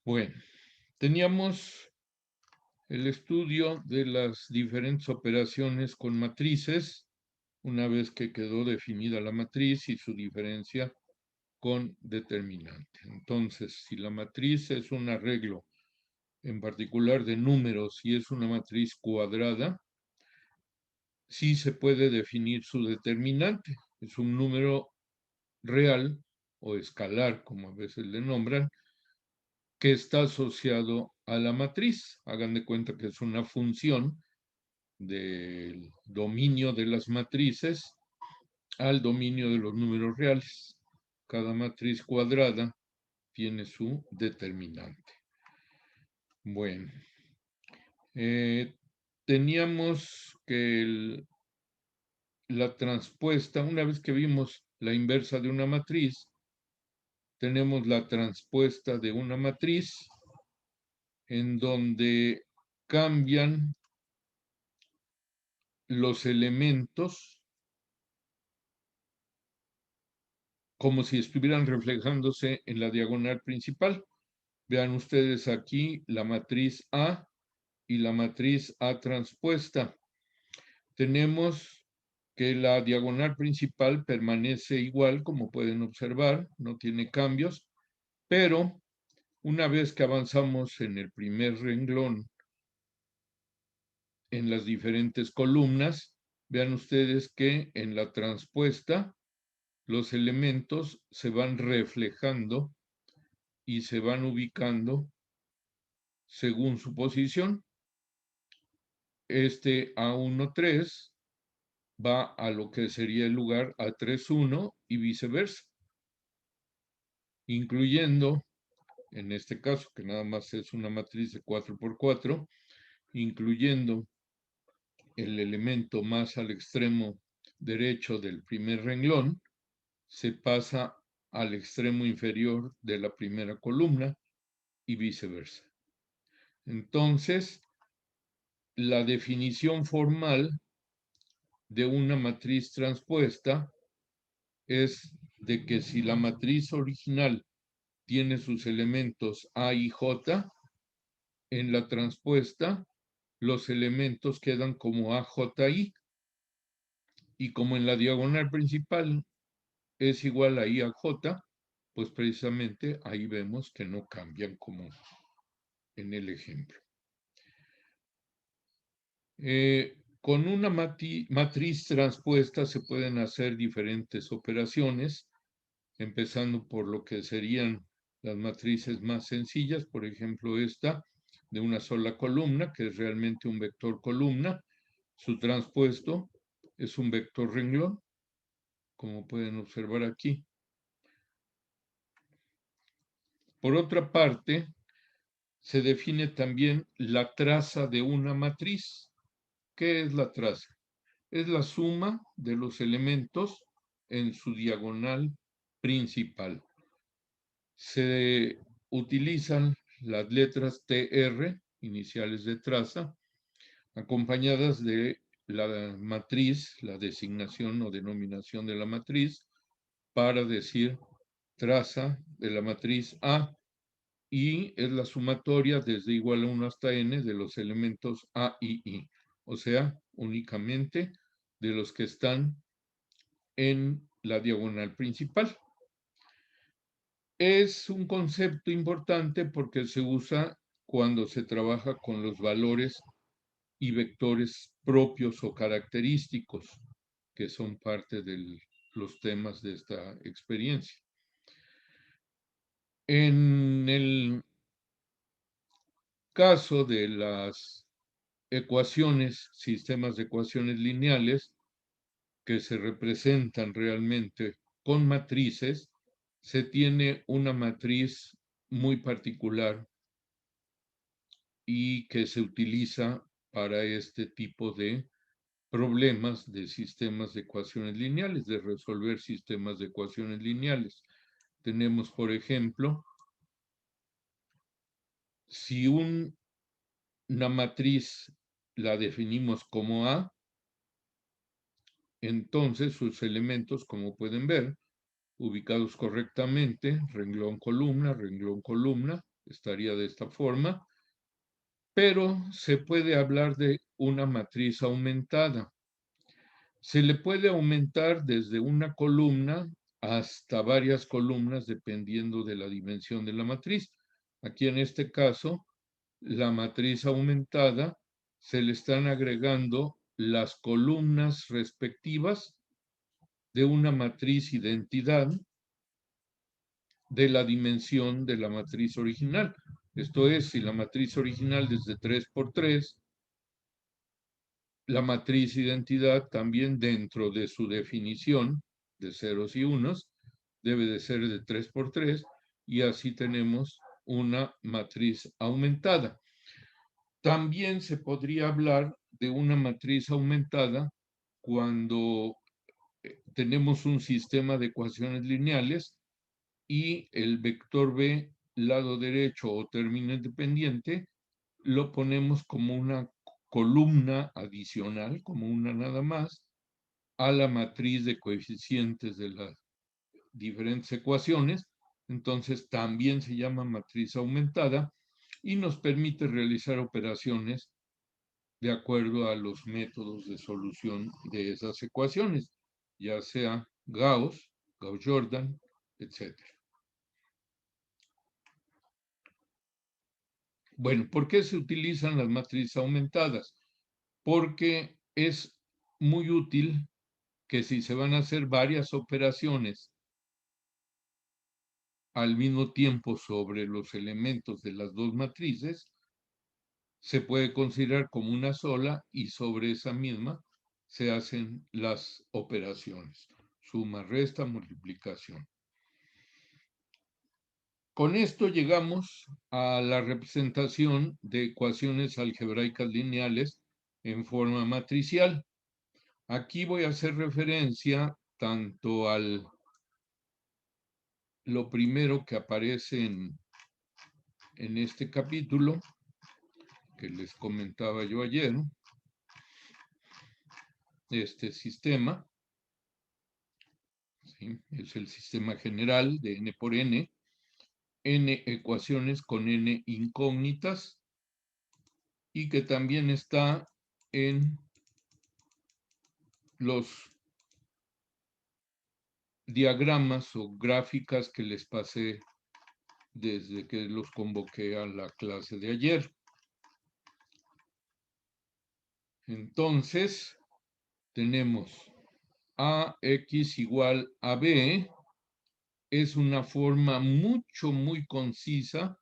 Bueno, teníamos el estudio de las diferentes operaciones con matrices, una vez que quedó definida la matriz y su diferencia con determinante. Entonces, si la matriz es un arreglo, en particular de números, y es una matriz cuadrada, sí se puede definir su determinante. Es un número real o escalar, como a veces le nombran, que está asociado a la matriz. Hagan de cuenta que es una función del dominio de las matrices al dominio de los números reales. Cada matriz cuadrada tiene su determinante. Bueno, teníamos que la transpuesta, una vez que vimos la inversa de una matriz, tenemos la transpuesta de una matriz en donde cambian los elementos como si estuvieran reflejándose en la diagonal principal. Vean ustedes aquí la matriz A y la matriz A transpuesta. Tenemos que la diagonal principal permanece igual, como pueden observar, no tiene cambios, pero una vez que avanzamos en el primer renglón en las diferentes columnas, vean ustedes que en la transpuesta los elementos se van reflejando y se van ubicando según su posición. Este A13 va a lo que sería el lugar A31 y viceversa, incluyendo, en este caso, que nada más es una matriz de 4×4, incluyendo el elemento más al extremo derecho del primer renglón, se pasa al extremo inferior de la primera columna y viceversa. Entonces, la definición formal de una matriz transpuesta es de que si la matriz original tiene sus elementos A y J, en la transpuesta los elementos quedan como AJI, y como en la diagonal principal es igual a I a J, pues precisamente ahí vemos que no cambian como en el ejemplo. Con una matriz transpuesta se pueden hacer diferentes operaciones, empezando por lo que serían las matrices más sencillas, por ejemplo esta de una sola columna, que es realmente un vector columna. Su transpuesto es un vector renglón, como pueden observar aquí. Por otra parte, se define también la traza de una matriz. ¿Qué es la traza? Es la suma de los elementos en su diagonal principal. Se utilizan las letras TR, iniciales de traza, acompañadas de la matriz, la designación o denominación de la matriz, para decir traza de la matriz A, y es la sumatoria desde igual a 1 hasta n de los elementos A y I, o sea, únicamente de los que están en la diagonal principal. Es un concepto importante porque se usa cuando se trabaja con los valores y vectores propios o característicos, que son parte de los temas de esta experiencia. En el caso de las ecuaciones, sistemas de ecuaciones lineales, que se representan realmente con matrices, se tiene una matriz muy particular y que se utiliza para este tipo de problemas de sistemas de ecuaciones lineales, de resolver sistemas de ecuaciones lineales. Tenemos, por ejemplo, si una matriz la definimos como A, entonces sus elementos, como pueden ver, ubicados correctamente, renglón, columna, estaría de esta forma, pero se puede hablar de una matriz aumentada. Se le puede aumentar desde una columna hasta varias columnas dependiendo de la dimensión de la matriz. Aquí en este caso, la matriz aumentada se le están agregando las columnas respectivas de una matriz identidad de la dimensión de la matriz original. Esto es, si la matriz original es de 3 por 3, la matriz identidad también dentro de su definición de ceros y unos debe de ser de 3 por 3 y así tenemos una matriz aumentada. También se podría hablar de una matriz aumentada cuando tenemos un sistema de ecuaciones lineales y el vector b, lado derecho o término independiente, lo ponemos como una columna adicional, como una nada más, a la matriz de coeficientes de las diferentes ecuaciones. Entonces también se llama matriz aumentada y nos permite realizar operaciones de acuerdo a los métodos de solución de esas ecuaciones, ya sea Gauss, Gauss-Jordan, etc. Bueno, ¿por qué se utilizan las matrices aumentadas? Porque es muy útil que si se van a hacer varias operaciones al mismo tiempo sobre los elementos de las dos matrices, se puede considerar como una sola y sobre esa misma se hacen las operaciones, suma, resta, multiplicación. Con esto llegamos a la representación de ecuaciones algebraicas lineales en forma matricial. Aquí voy a hacer referencia tanto al lo primero que aparece en este capítulo que les comentaba yo ayer, este sistema, ¿sí? Es el sistema general de n por n ecuaciones con n incógnitas, y que también está en los diagramas o gráficas que les pasé desde que los convoqué a la clase de ayer. Entonces, tenemos AX igual a B, es una forma muy concisa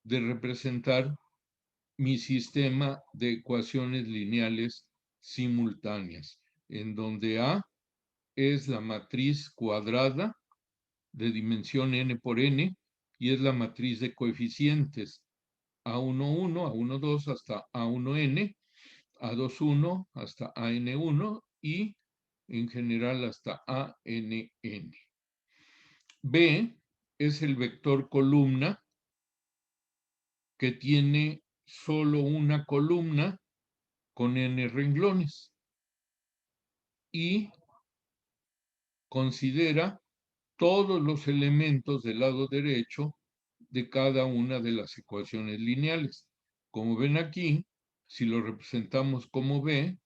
de representar mi sistema de ecuaciones lineales simultáneas, en donde A es la matriz cuadrada de dimensión n por n y es la matriz de coeficientes A11, A12 hasta A1n, A21 hasta AN1 y en general hasta ANN. B es el vector columna que tiene solo una columna con n renglones y considera todos los elementos del lado derecho de cada una de las ecuaciones lineales. Como ven aquí, si lo representamos como B,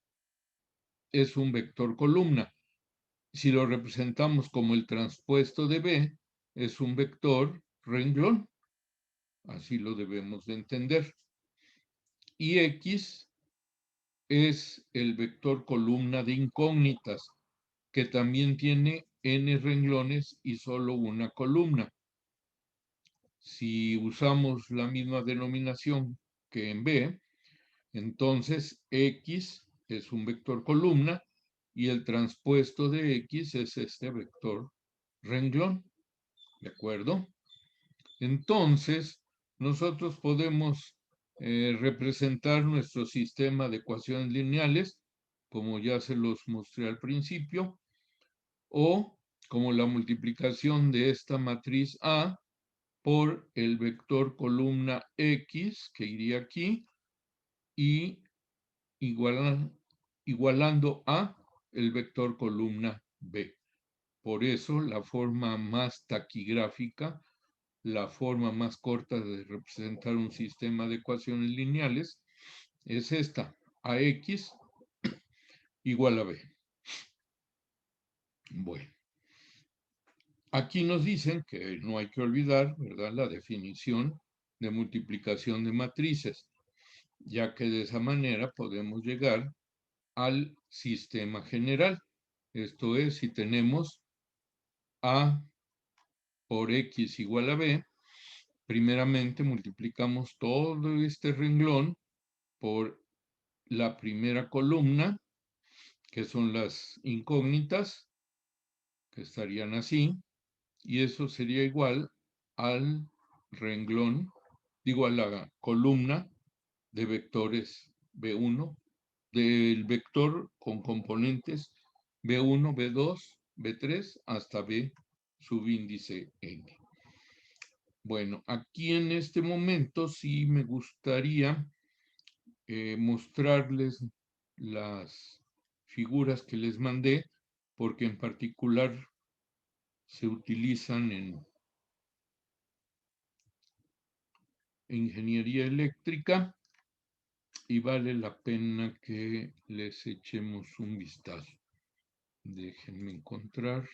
es un vector columna. Si lo representamos como el transpuesto de B, es un vector renglón. Así lo debemos de entender. Y X es el vector columna de incógnitas, que también tiene n renglones y solo una columna. Si usamos la misma denominación que en B, entonces X es un vector columna y el transpuesto de X es este vector renglón. ¿De acuerdo? Entonces, nosotros podemos representar nuestro sistema de ecuaciones lineales, como ya se los mostré al principio, o como la multiplicación de esta matriz A por el vector columna X, que iría aquí, y igualando a el vector columna B. Por eso la forma más taquigráfica la forma más corta de representar un sistema de ecuaciones lineales es esta, AX igual a B. Bueno, aquí nos dicen que no hay que olvidar, ¿verdad?, la definición de multiplicación de matrices, ya que de esa manera podemos llegar al sistema general. Esto es, si tenemos A por X igual a B, primeramente multiplicamos todo este renglón por la primera columna, que son las incógnitas, que estarían así, y eso sería igual al renglón, digo, a la columna de vectores B1, del vector con componentes B1, B2, B3 hasta B subíndice N. Bueno, aquí en este momento sí me gustaría mostrarles las figuras que les mandé, porque en particular se utilizan en ingeniería eléctrica y vale la pena que les echemos un vistazo. Déjenme encontrar.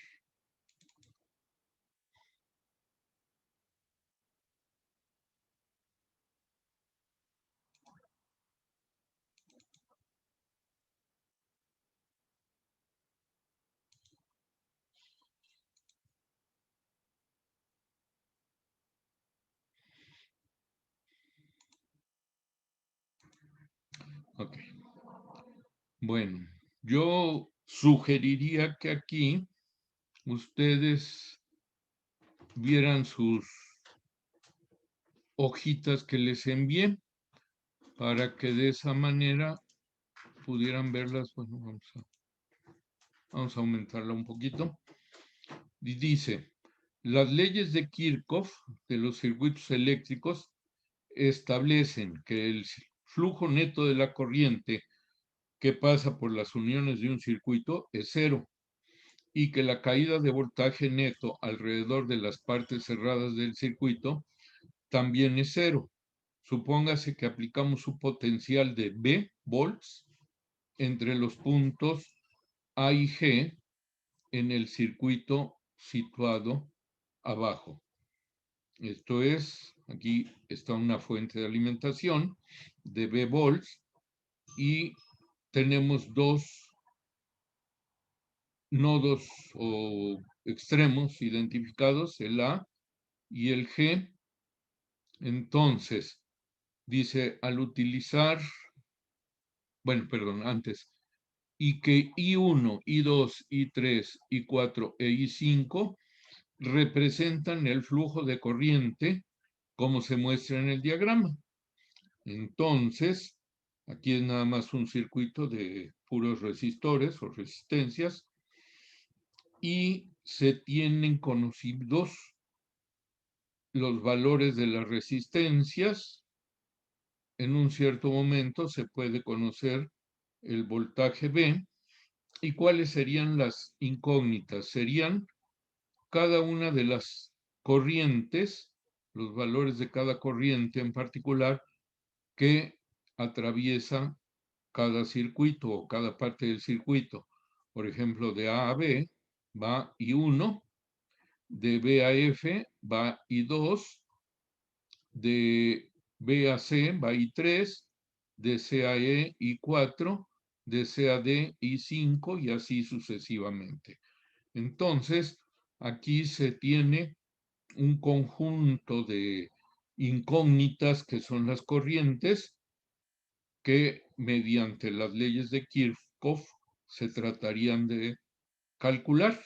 Ok. Bueno, yo sugeriría que aquí ustedes vieran sus hojitas que les envié para que de esa manera pudieran verlas. Bueno, vamos a aumentarla un poquito. Y dice, las leyes de Kirchhoff de los circuitos eléctricos establecen que el flujo neto de la corriente que pasa por las uniones de un circuito es cero y que la caída de voltaje neto alrededor de las partes cerradas del circuito también es cero. Supóngase que aplicamos un potencial de V volts entre los puntos A y G en el circuito situado abajo. Esto es, aquí está una fuente de alimentación de V volts y tenemos dos nodos o extremos identificados, el A y el G. Entonces, dice, al utilizar, bueno, perdón, antes, y que I1, I2, I3, I4 e I5 representan el flujo de corriente como se muestra en el diagrama. Entonces, aquí es nada más un circuito de puros resistores o resistencias y se tienen conocidos los valores de las resistencias. En un cierto momento se puede conocer el voltaje V. ¿Y cuáles serían las incógnitas? Serían cada una de las corrientes, los valores de cada corriente en particular que atraviesa cada circuito o cada parte del circuito. Por ejemplo, de A a B va I1, de B a F va I2, de B a C va I3, de C a E I4, de C a D I5 y así sucesivamente. Entonces, aquí se tiene un conjunto de incógnitas que son las corrientes que mediante las leyes de Kirchhoff se tratarían de calcular.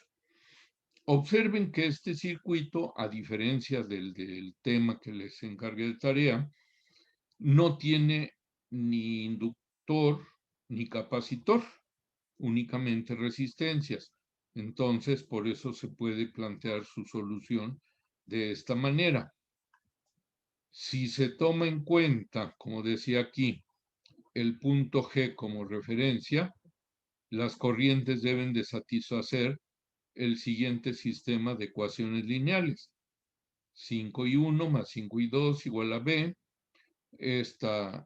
Observen que este circuito, a diferencia del tema que les encargué de tarea, no tiene ni inductor ni capacitor, únicamente resistencias. Entonces, por eso se puede plantear su solución de esta manera. Si se toma en cuenta, como decía aquí, el punto G como referencia, las corrientes deben de satisfacer el siguiente sistema de ecuaciones lineales. 5 y 1 más 5 y 2 igual a B. Estas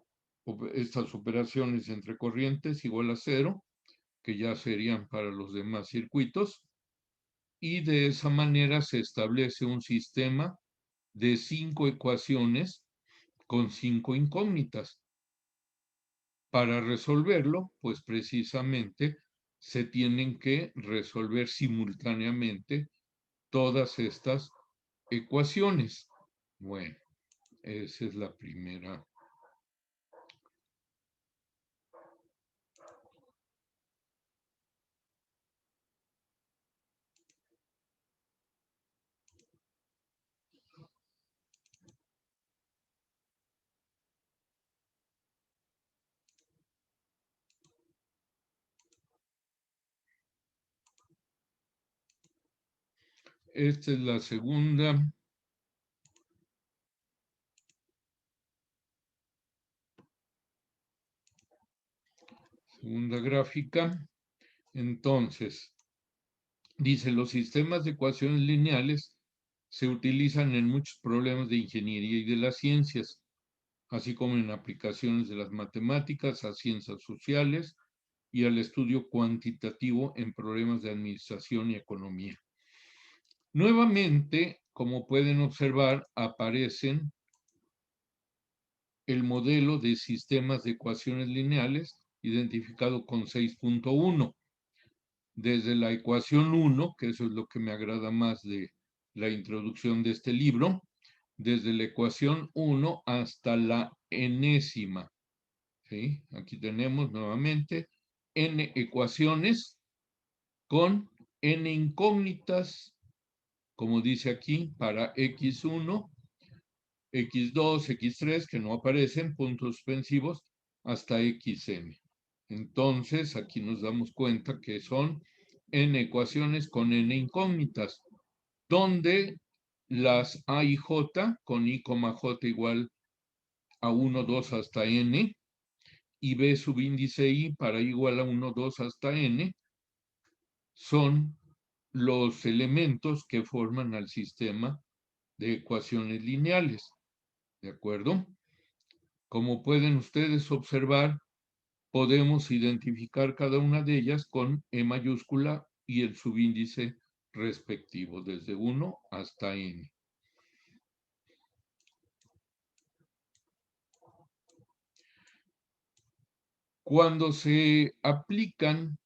operaciones entre corrientes igual a 0, que ya serían para los demás circuitos. Y de esa manera se establece un sistema de 5 ecuaciones con 5 incógnitas. Para resolverlo, pues precisamente se tienen que resolver simultáneamente todas estas ecuaciones. Bueno, esa es la primera. Esta es la segunda. Segunda gráfica. Entonces, dice, los sistemas de ecuaciones lineales se utilizan en muchos problemas de ingeniería y de las ciencias, así como en aplicaciones de las matemáticas, a ciencias sociales y al estudio cuantitativo en problemas de administración y economía. Nuevamente, como pueden observar, aparecen el modelo de sistemas de ecuaciones lineales identificado con 6.1. Desde la ecuación 1, que eso es lo que me agrada más de la introducción de este libro, desde la ecuación 1 hasta la enésima. ¿Sí? Aquí tenemos nuevamente n ecuaciones con n incógnitas, como dice aquí, para x1, x2, x3, que no aparecen, puntos suspensivos, hasta xn. Entonces, aquí nos damos cuenta que son n ecuaciones con n incógnitas, donde las a y j, con i, j igual a 1, 2 hasta n, y b subíndice i para i igual a 1, 2 hasta n, son los elementos que forman al sistema de ecuaciones lineales. ¿De acuerdo? Como pueden ustedes observar, podemos identificar cada una de ellas con E mayúscula y el subíndice respectivo, desde 1 hasta n. Cuando se aplican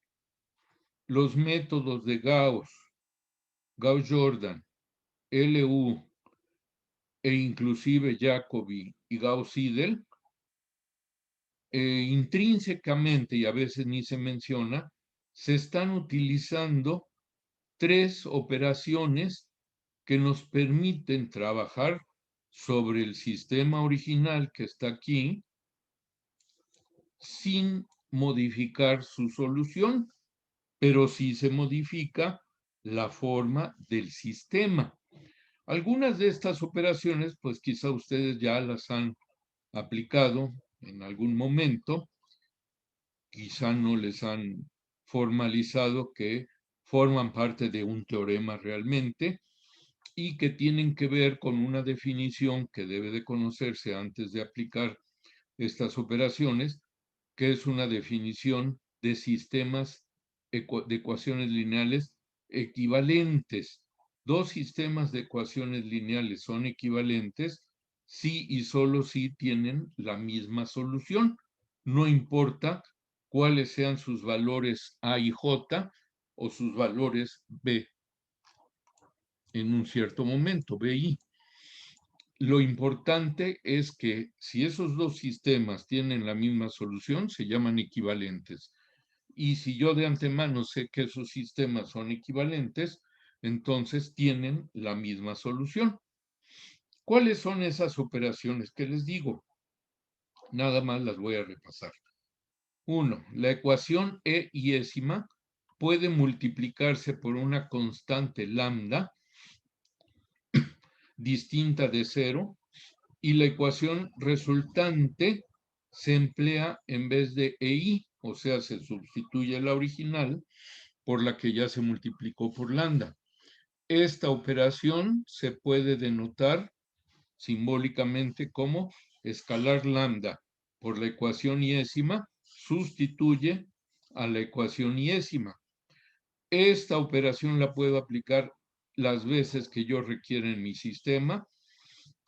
los métodos de Gauss, Gauss-Jordan, LU e inclusive Jacobi y Gauss-Seidel, intrínsecamente, y a veces ni se menciona, se están utilizando 3 operaciones que nos permiten trabajar sobre el sistema original que está aquí sin modificar su solución, pero sí se modifica la forma del sistema. Algunas de estas operaciones, pues quizá ustedes ya las han aplicado en algún momento, quizá no les han formalizado que forman parte de un teorema realmente y que tienen que ver con una definición que debe de conocerse antes de aplicar estas operaciones, que es una definición de sistemas de ecuaciones lineales equivalentes. Dos sistemas de ecuaciones lineales son equivalentes si y solo si tienen la misma solución. No importa cuáles sean sus valores A y J o sus valores B en un cierto momento, BI. Lo importante es que si esos dos sistemas tienen la misma solución, se llaman equivalentes. Y si yo de antemano sé que esos sistemas son equivalentes, entonces tienen la misma solución. ¿Cuáles son esas operaciones que les digo? Nada más las voy a repasar. 1. La ecuación E iésima puede multiplicarse por una constante lambda distinta de 0 y la ecuación resultante se emplea en vez de EI, o sea, se sustituye la original por la que ya se multiplicó por lambda. Esta operación se puede denotar simbólicamente como escalar lambda por la ecuación iésima sustituye a la ecuación iésima. Esta operación la puedo aplicar las veces que yo requiera en mi sistema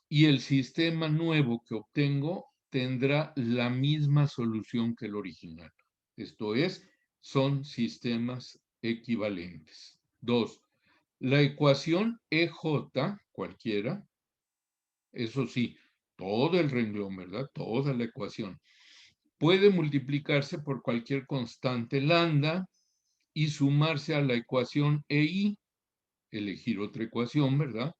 y el sistema nuevo que obtengo tendrá la misma solución que el original. Esto es, son sistemas equivalentes. 2. La ecuación EJ, cualquiera, eso sí, todo el renglón, ¿verdad? Toda la ecuación, puede multiplicarse por cualquier constante lambda y sumarse a la ecuación EI, elegir otra ecuación, ¿verdad?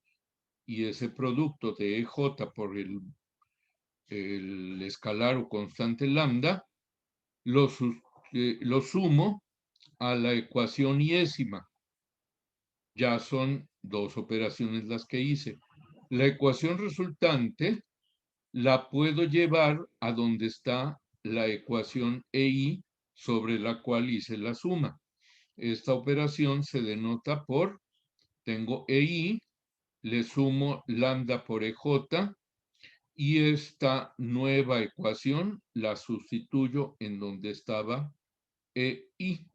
Y ese producto de EJ por el escalar o constante lambda, lo sumo a la ecuación iésima. Ya son dos operaciones las que hice. La ecuación resultante la puedo llevar a donde está la ecuación EI sobre la cual hice la suma. Esta operación se denota por, tengo EI, le sumo lambda por EJ y esta nueva ecuación la sustituyo en donde estaba EI.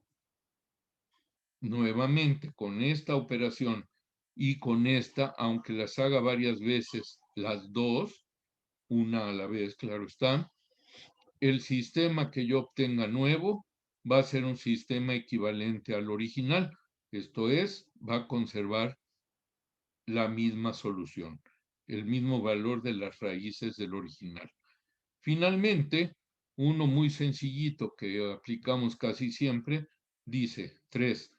Nuevamente, con esta operación y con esta, aunque las haga varias veces las dos, una a la vez, claro está, el sistema que yo obtenga nuevo va a ser un sistema equivalente al original. Esto es, va a conservar la misma solución, el mismo valor de las raíces del original. Finalmente, uno muy sencillito que aplicamos casi siempre, dice 3.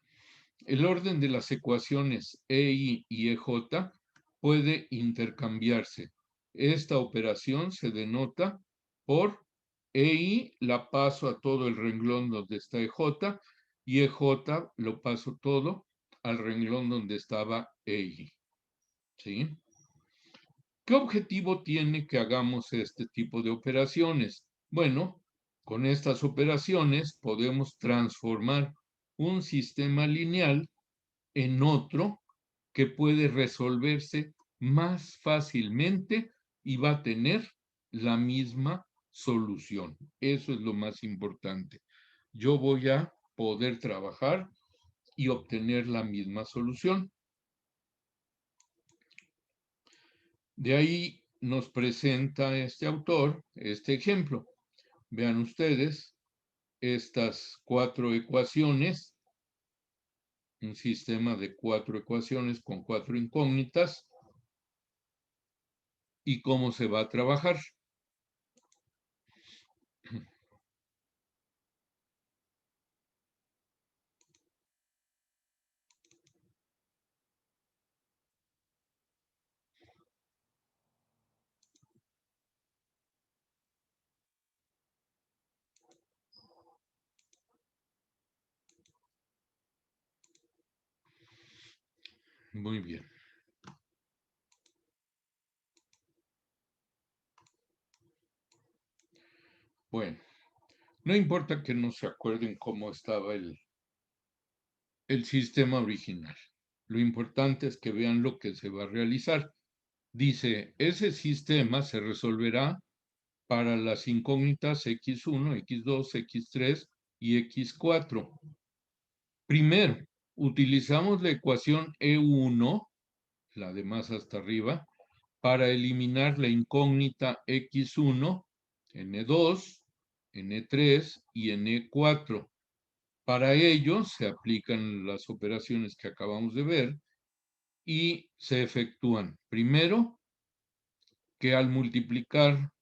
El orden de las ecuaciones EI y EJ puede intercambiarse. Esta operación se denota por EI, la paso a todo el renglón donde está EJ, y EJ lo paso todo al renglón donde estaba EI. ¿Sí? ¿Qué objetivo tiene que hagamos este tipo de operaciones? Bueno, con estas operaciones podemos transformar un sistema lineal en otro que puede resolverse más fácilmente y va a tener la misma solución. Eso es lo más importante. Yo voy a poder trabajar y obtener la misma solución. De ahí nos presenta este autor este ejemplo. Vean ustedes estas cuatro ecuaciones, un sistema de cuatro ecuaciones con cuatro incógnitas y cómo se va a trabajar. Muy bien. Bueno, no importa que no se acuerden cómo estaba el sistema original. Lo importante es que vean lo que se va a realizar. Dice, ese sistema se resolverá para las incógnitas X1, X2, X3 y X4. Primero, utilizamos la ecuación E1, la de más hasta arriba, para eliminar la incógnita X1, N2, N3 y N4. Para ello se aplican las operaciones que acabamos de ver y se efectúan. Primero, que al multiplicar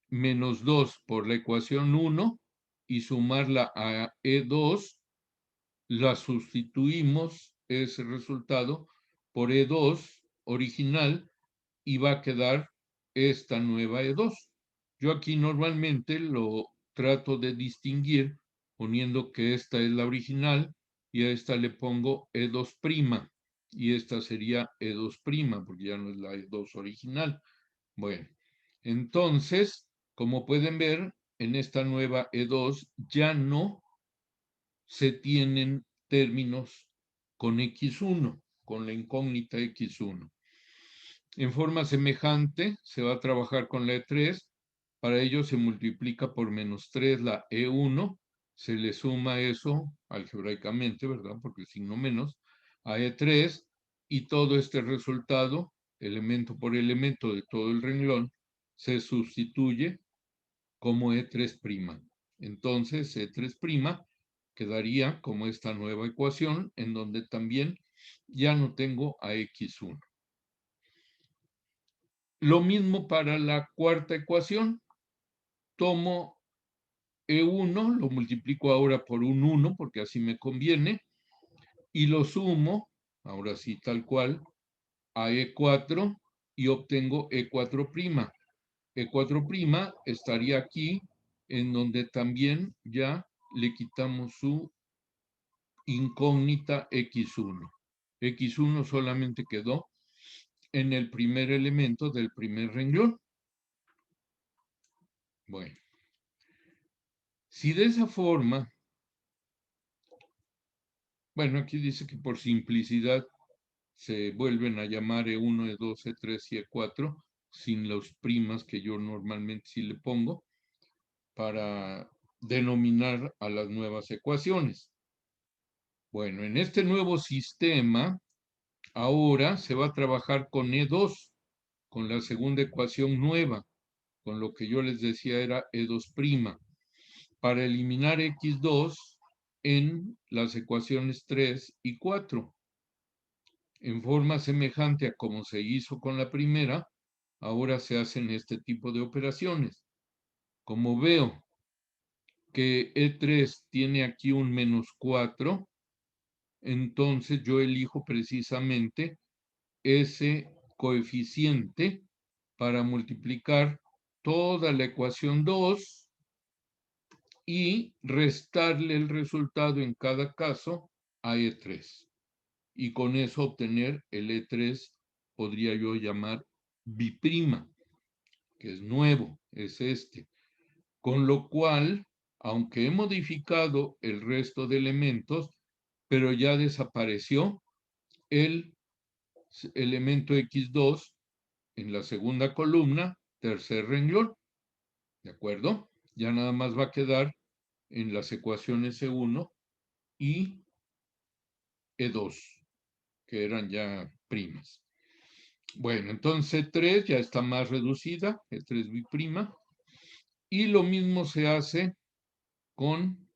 menos 2 por la ecuación 1 y sumarla a E2, la sustituimos ese resultado por E2 original y va a quedar esta nueva E2. Yo aquí normalmente lo trato de distinguir poniendo que esta es la original y a esta le pongo E2' y esta sería E2' porque ya no es la E2 original. Bueno, entonces, como pueden ver, en esta nueva E2 ya no se tienen términos con X1. con la incógnita X1. En forma semejante, se va a trabajar con la E3. Para ello se multiplica por -3 la E1, se le suma eso algebraicamente, ¿verdad? Porque el signo menos, a E3, y todo este resultado, elemento por elemento de todo el renglón, se sustituye como E3'. Entonces, E3' quedaría como esta nueva ecuación, en donde también ya no tengo a X1. Lo mismo para la cuarta ecuación. Tomo E1, lo multiplico ahora por un 1, porque así me conviene, y lo sumo, ahora sí tal cual, a E4 y obtengo E4'. E4' estaría aquí, en donde también ya le quitamos su incógnita X1. X1 solamente quedó en el primer elemento del primer renglón. Bueno, si de esa forma, bueno, aquí dice que por simplicidad se vuelven a llamar E1, E2, E3 y E4, sin los primas que yo normalmente sí le pongo, para denominar a las nuevas ecuaciones. Bueno, en este nuevo sistema, ahora se va a trabajar con E2, con la segunda ecuación nueva, con lo que yo les decía era E2', para eliminar X2 en las ecuaciones 3 y 4. En forma semejante a como se hizo con la primera, ahora se hacen este tipo de operaciones. Como veo que E3 tiene aquí un -4, entonces yo elijo precisamente ese coeficiente para multiplicar toda la ecuación 2 y restarle el resultado en cada caso a E3. Y con eso obtener el E3, podría yo llamar biprima, que es nuevo, es este. Con lo cual, aunque he modificado el resto de elementos, pero ya desapareció el elemento X2 en la segunda columna, tercer renglón. ¿De acuerdo? Ya nada más va a quedar en las ecuaciones E1 y E2, que eran ya primas. Bueno, entonces E3 ya está más reducida, E3 biprima, y lo mismo se hace con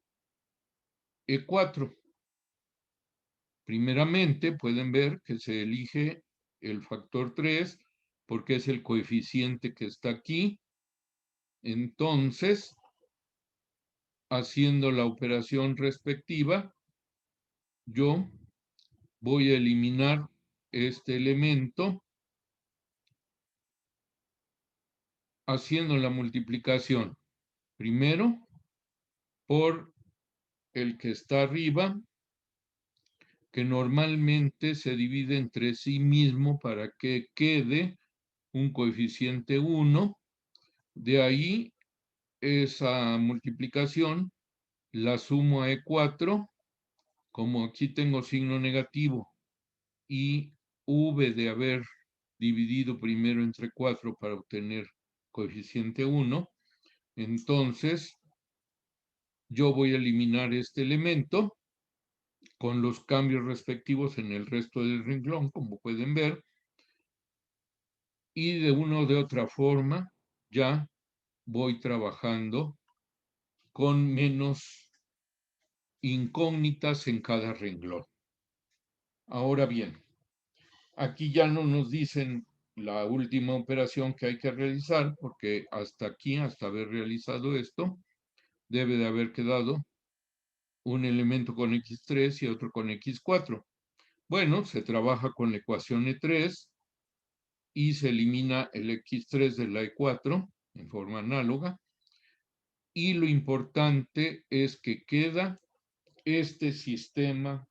E4. Primeramente, pueden ver que se elige el factor 3 porque es el coeficiente que está aquí. Entonces, haciendo la operación respectiva, yo voy a eliminar este elemento haciendo la multiplicación. Primero, por el que está arriba, que normalmente se divide entre sí mismo para que quede un coeficiente 1. De ahí, esa multiplicación la sumo a E4. Como aquí tengo signo negativo y V de haber dividido primero entre 4 para obtener coeficiente 1, entonces yo voy a eliminar este elemento con los cambios respectivos en el resto del renglón, como pueden ver, y de una o de otra forma ya voy trabajando con menos incógnitas en cada renglón. Ahora bien, aquí ya no nos dicen la última operación que hay que realizar, porque hasta aquí, hasta haber realizado esto, debe de haber quedado un elemento con X3 y otro con X4. Bueno, se trabaja con la ecuación E3 y se elimina el X3 de la E4 en forma análoga. Y lo importante es que queda este sistema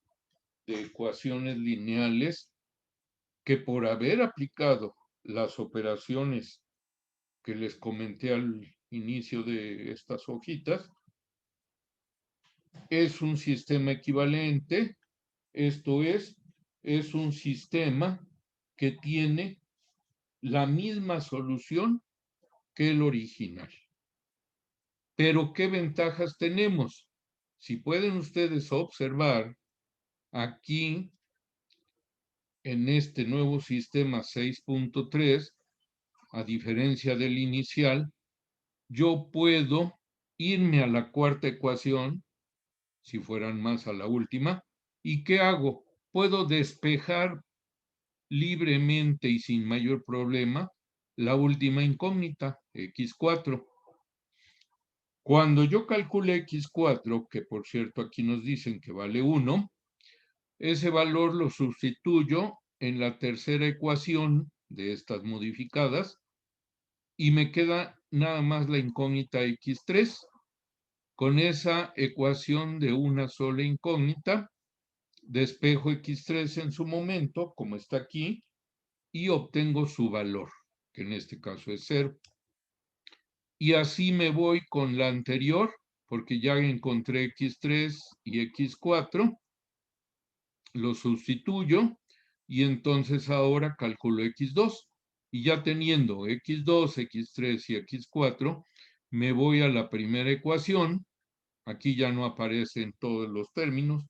de ecuaciones lineales que, por haber aplicado las operaciones que les comenté al inicio de estas hojitas, es un sistema equivalente, esto es, es un sistema que tiene la misma solución que el original. Pero ¿qué ventajas tenemos? Si pueden ustedes observar, aquí en este nuevo sistema 6.3, a diferencia del inicial, yo puedo irme a la cuarta ecuación, si fueran más a la última, ¿y qué hago? Puedo despejar libremente y sin mayor problema la última incógnita, x4. Cuando yo calcule x4, que por cierto aquí nos dicen que vale 1, ese valor lo sustituyo en la tercera ecuación de estas modificadas y me queda nada más la incógnita x3. Con esa ecuación de una sola incógnita, despejo x3 en su momento, como está aquí, y obtengo su valor, que en este caso es 0. Y así me voy con la anterior, porque ya encontré x3 y x4, lo sustituyo y entonces ahora calculo x2. Y ya teniendo x2, x3 y x4, me voy a la primera ecuación. Aquí ya no aparecen todos los términos,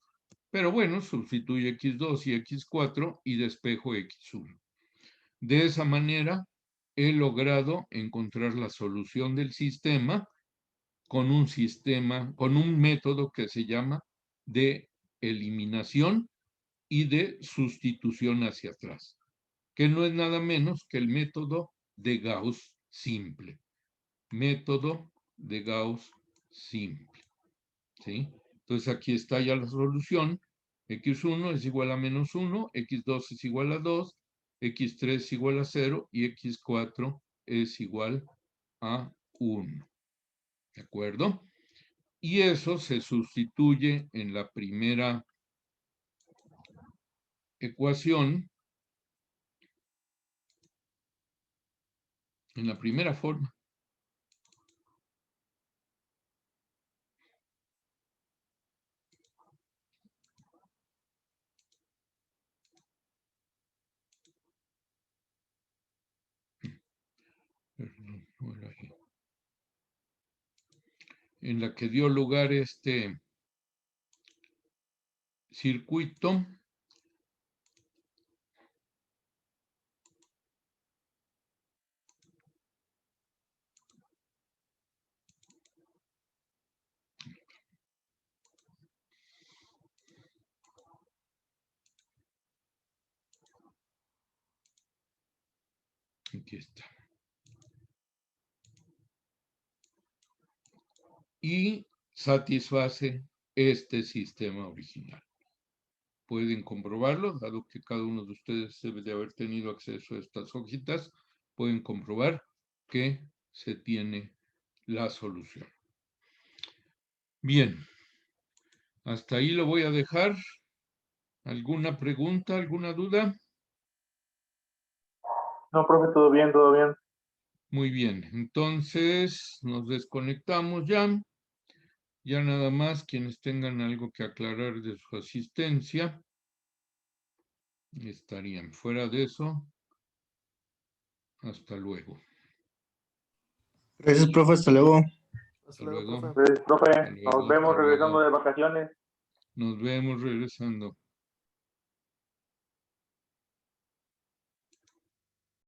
pero bueno, sustituyo x2 y x4 y despejo x1. De esa manera, he logrado encontrar la solución del sistema con un método que se llama de eliminación y de sustitución hacia atrás, que no es nada menos que el método de Gauss simple. Método de Gauss simple. ¿Sí? Entonces aquí está ya la solución. x1 es igual a menos 1, x2 es igual a 2, x3 es igual a 0 y x4 es igual a 1. ¿De acuerdo? Y eso se sustituye en la primera ecuación, en la primera forma. En la que dio lugar este circuito. Aquí está. Y satisface este sistema original. Pueden comprobarlo, dado que cada uno de ustedes debe de haber tenido acceso a estas hojitas, pueden comprobar que se tiene la solución. Bien, hasta ahí lo voy a dejar. ¿Alguna pregunta, alguna duda? No, profe, todo bien, todo bien. Muy bien, entonces nos desconectamos ya. Ya nada más quienes tengan algo que aclarar de su asistencia estarían. Fuera de eso, hasta luego. Gracias, profe, hasta luego. Hasta luego. Pues, profe, Hasta luego, nos vemos hasta regresando luego. de vacaciones. Nos vemos regresando.